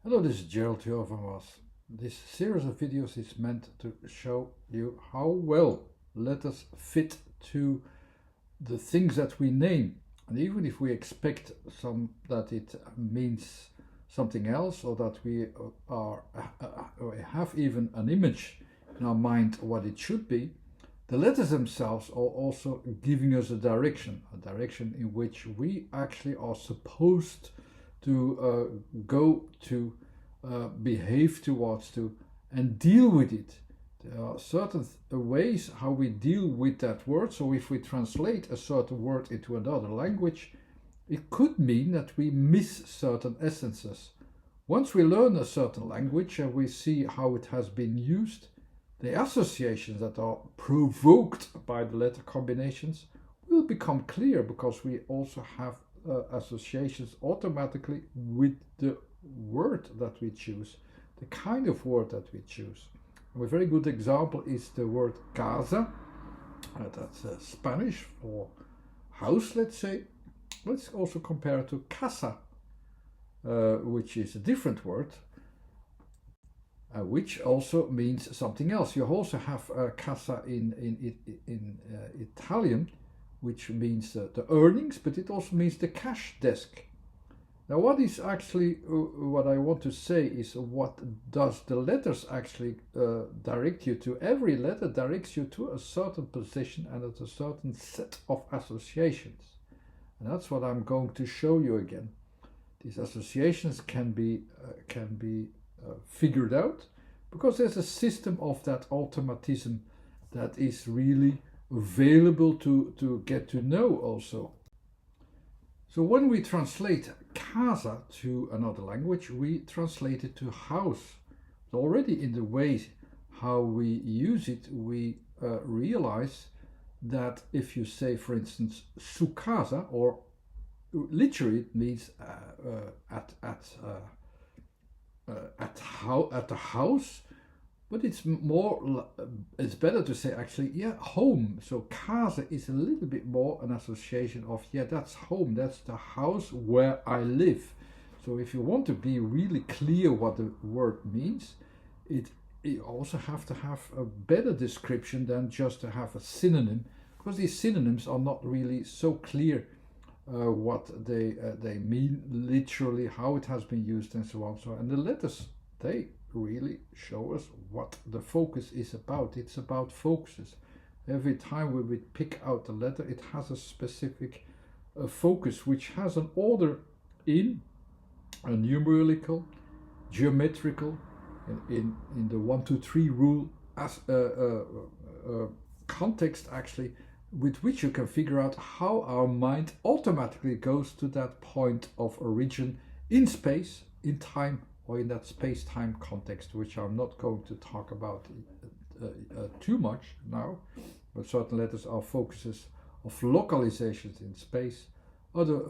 Hello, this is Gerald here from us. This series of videos is meant to show you how well letters fit to the things that we name. And even if we expect that it means something else, or that we have even an image in our mind what it should be, the letters themselves are also giving us a direction in which we actually are supposed to go to, behave towards to, and deal with it. There are certain ways how we deal with that word. So if we translate a certain word into another language, it could mean that we miss certain essences. Once we learn a certain language and we see how it has been used, the associations that are provoked by the letter combinations will become clear, because we also have associations automatically with the word that we choose, the kind of word that we choose. A very good example is the word CASA. That's Spanish for house, let's say. Let's also compare it to CASSA, which is a different word, which also means something else. You also have CASSA in Italian, which means the earnings, but it also means the cash desk. Now, what is actually what I want to say is, what does the letters actually direct you to? Every letter directs you to a certain position and at a certain set of associations. And that's what I'm going to show you again. These associations can be figured out, because there's a system of that automatism that is really available to get to know also. So when we translate CASA to another language, we translate it to house. So already in the way how we use it, we realize that if you say, for instance, su casa, or literally it means at the house, but it's better to say actually, home. So casa is a little bit more an association of, that's home, that's the house where I live. So if you want to be really clear what the word means, you also have to have a better description than just to have a synonym, because these synonyms are not really so clear what they mean literally, how it has been used, and so on. And the letters, they really show us what the focus is about. It's about focuses. Every time we pick out a letter, it has a specific focus, which has an order in a numerical, geometrical, in the 1, 2, 3 rule as context, actually, with which you can figure out how our mind automatically goes to that point of origin in space, in time, or in that space-time context, which I'm not going to talk about too much now. But certain letters are focuses of localizations in space. Other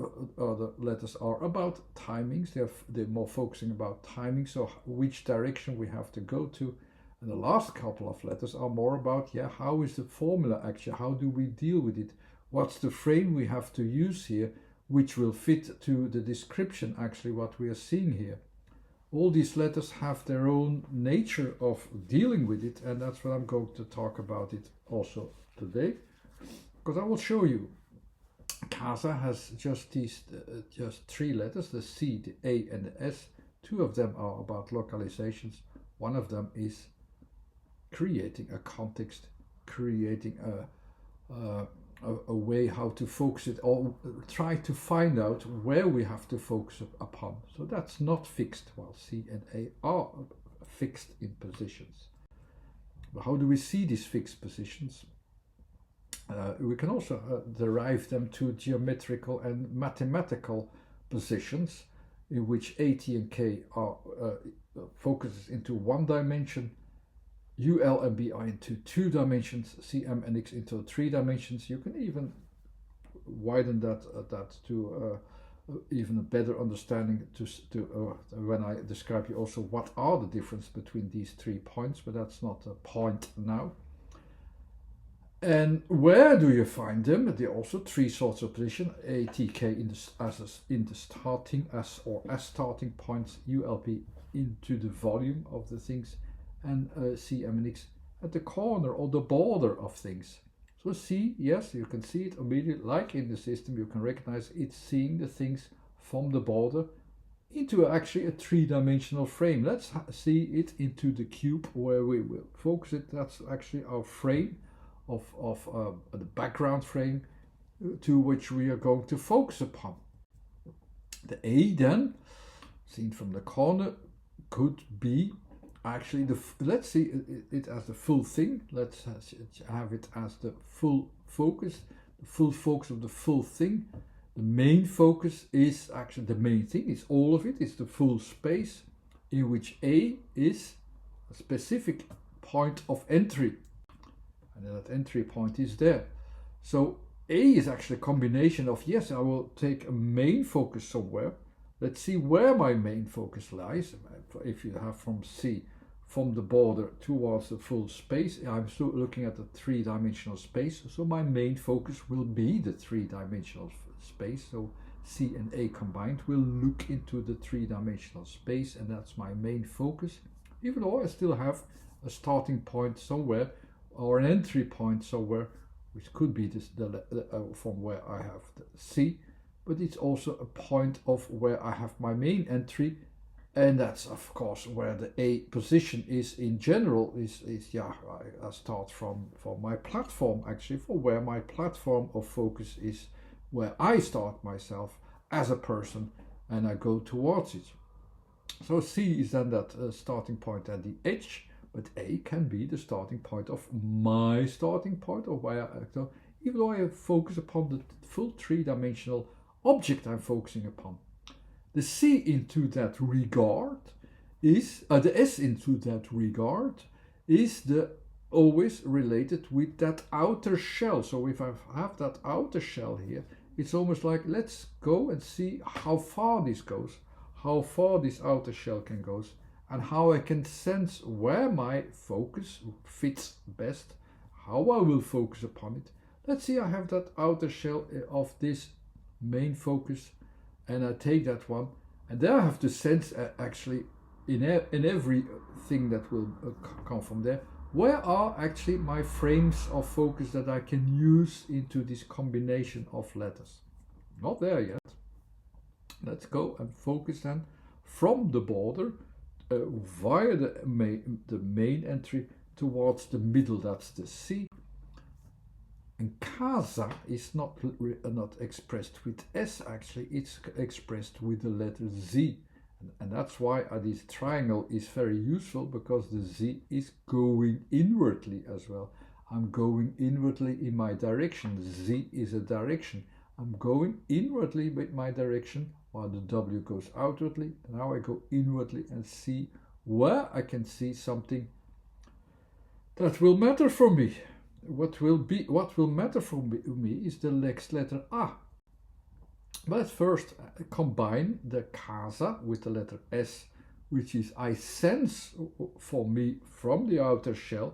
letters are about timings. They're more focusing about timing, so which direction we have to go to. And the last couple of letters are more about, how is the formula actually? How do we deal with it? What's the frame we have to use here, which will fit to the description, actually, what we are seeing here? All these letters have their own nature of dealing with it, and that's what I'm going to talk about it also today, because I will show you. CASA has just these just 3 letters, the C, the A, and the S. 2 of them are about localizations. One of them is creating a context, creating a way how to focus it, or try to find out where we have to focus upon. So that's not fixed, while C and A are fixed in positions. But how do we see these fixed positions? We can also derive them to geometrical and mathematical positions, in which A, T, and K are focuses into 1 dimension, U, L, and B are into 2 dimensions, C, M, and X into 3 dimensions. You can even widen that to even a better understanding to when I describe you also what are the difference between these 3 points, but that's not a point now. And where do you find them? There are also three sorts of position: A, T, K in the starting as starting points, ULP into the volume of the things, and C, M, and X at the corner or the border of things. So C, yes, you can see it immediately, like in the system, you can recognize it's seeing the things from the border into actually a three-dimensional frame. Let's see it into the cube where we will focus it. That's actually our frame of the background frame to which we are going to focus upon. The A then, seen from the corner, could be actually let's see it as the full thing. Let's have it as the full focus of the full thing. The main focus is actually the main thing, it's all of it, it's the full space in which A is a specific point of entry. And that entry point is there. So A is actually a combination of, yes, I will take a main focus somewhere. Let's see where my main focus lies. If you have from C, from the border towards the full space, I'm still looking at the three-dimensional space. So my main focus will be the three-dimensional space. So C and A combined will look into the three-dimensional space, and that's my main focus. Even though I still have a starting point somewhere or an entry point somewhere, which could be from where I have the C, but it's also a point of where I have my main entry, and that's of course where the A position is in general. I start from my platform, actually, for where my platform of focus is, where I start myself as a person, and I go towards it. So C is then that starting point at the edge, but A can be the starting point of my starting point, or where even though I focus upon the full three-dimensional object I'm focusing upon. The C into that regard is, the S into that regard is always related with that outer shell. So if I have that outer shell here, it's almost like, let's go and see how far this goes, how far this outer shell can go, and how I can sense where my focus fits best, how I will focus upon it. Let's see, I have that outer shell of this main focus, and I take that one, and there I have to sense actually in everything that will come from there, where are actually my frames of focus that I can use into this combination of letters. Not there yet. Let's go and focus then from the border via the main entry towards the middle, that's the C. And CASA is not expressed with S, actually, it's expressed with the letter Z. And that's why this triangle is very useful, because the Z is going inwardly as well. I'm going inwardly in my direction. Z is a direction. I'm going inwardly with my direction, while the W goes outwardly. Now I go inwardly and see where I can see something that will matter for me. What will matter for me is the next letter A. But let's first combine the CASA with the letter S, which is I sense for me from the outer shell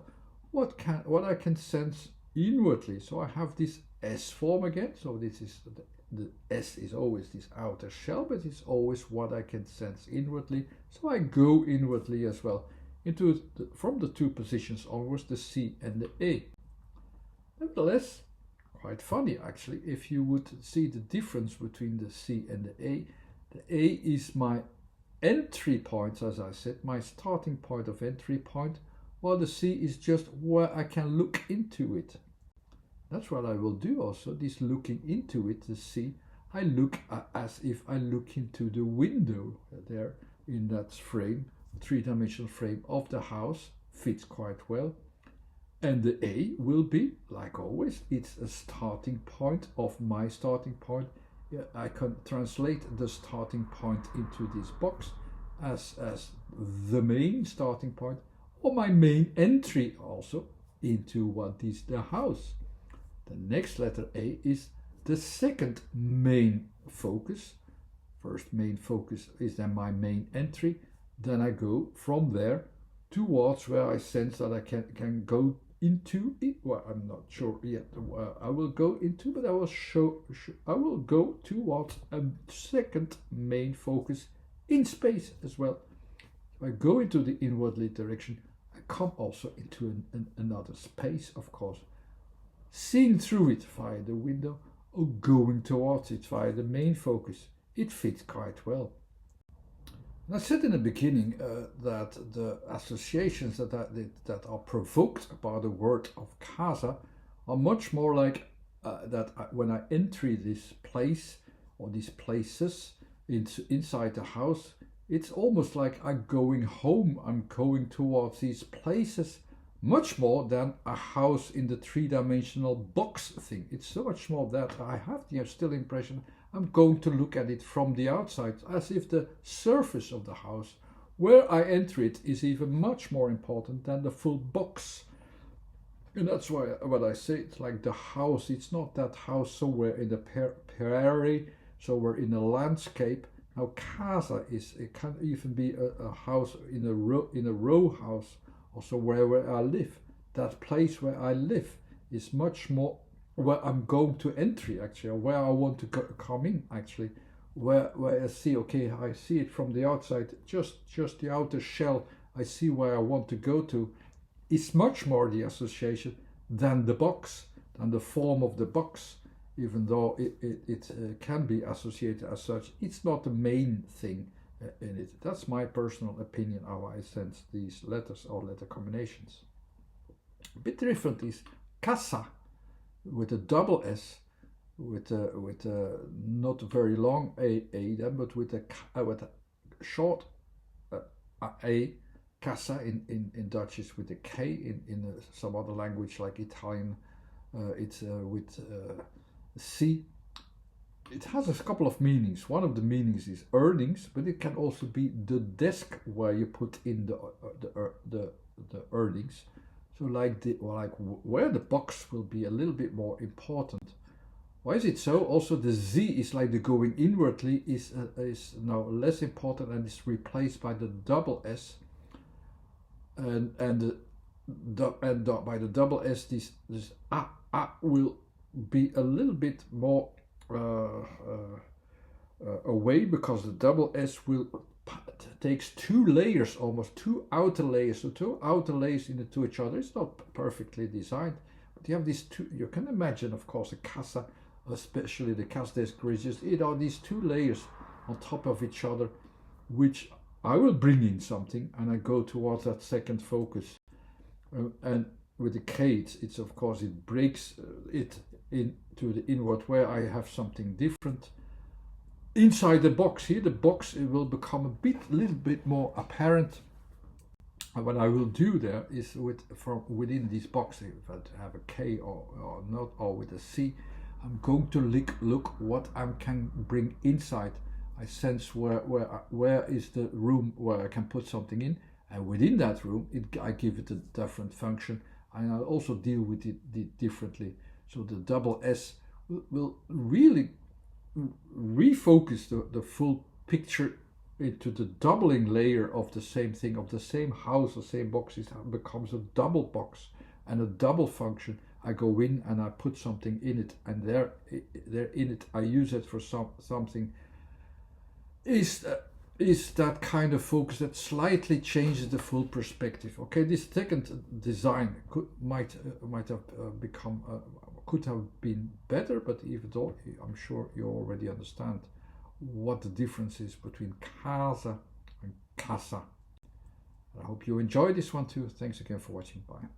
what I can sense inwardly. So I have this S form again. So this is the S is always this outer shell, but it's always what I can sense inwardly. So I go inwardly as well into from the two positions onwards, the C and the A. Nevertheless, quite funny actually, if you would see the difference between the C and the A. The A is my entry point, as I said, my starting point of entry point, while the C is just where I can look into it. That's what I will do also, this looking into it, the C. I look as if I look into the window there in that frame, three-dimensional frame of the house, fits quite well. And the A will be, like always, it's a starting point of my starting point. I can translate the starting point into this box as the main starting point, or my main entry also into what is the house. The next letter A is the second main focus. First main focus is then my main entry. Then I go from there towards where I sense that I can go into it. Well, I'm not sure yet where I will go into, but I will I will go towards a second main focus in space as well. If I go into the inwardly direction, I come also into another space, of course. Seeing through it via the window or going towards it via the main focus, it fits quite well. And I said in the beginning that the associations that are provoked by the word of CASA are much more like when I enter this place or these places inside the house, it's almost like I'm going home. I'm going towards these places much more than a house in the three-dimensional box thing. It's so much more that I have the still impression I'm going to look at it from the outside, as if the surface of the house where I enter it is even much more important than the full box. And that's why what I say, it's like the house. It's not that house somewhere in the prairie, somewhere in a landscape. Now casa it can even be a house in a row house, also where I live. That place where I live is much more where I'm going to enter, actually, or where I want to come in, actually, where I see, okay, I see it from the outside, just the outer shell, I see where I want to go to. It's much more the association than the box, than the form of the box, even though it can be associated as such. It's not the main thing in it. That's my personal opinion, how I sense these letters or letter combinations. A bit different is CASSA, with a double S, with a not very long a then, but with a short a. CASSA in Dutch is with a K. In some other language like Italian, it's with C. It has a couple of meanings. One of the meanings is earnings, but it can also be the desk where you put in the earnings. So like where the box will be a little bit more important. Why is it so? Also the Z is like the going inwardly is now less important and is replaced by the double S. And by the double S, this A will be a little bit more away, because the double S takes two layers, almost two outer layers. So two outer layers into each other. It's not perfectly designed, but you have these two. You can imagine, of course, a CASSA, especially the CASSA desk bridges. It are these two layers on top of each other, which I will bring in something, and I go towards that second focus. And with the K, it's of course it breaks it into the inward where I have something different. Inside the box here, the box, it will become a little bit more apparent. And what I will do there is from within this box, if I have a K or not, or with a C, I'm going to look what I can bring inside. I sense where is the room where I can put something in, and within that room I give it a different function, and I'll also deal with it differently. So the double S will really refocus the full picture into the doubling layer of the same thing, of the same house, the same box. It becomes a double box and a double function. I go in and I put something in it, and there in it I use it for something. Is that kind of focus that slightly changes the full perspective. Okay, this second design might have become could have been better, but even though I'm sure you already understand what the difference is between CASA and CASSA. I hope you enjoy this one too. Thanks again for watching. Bye.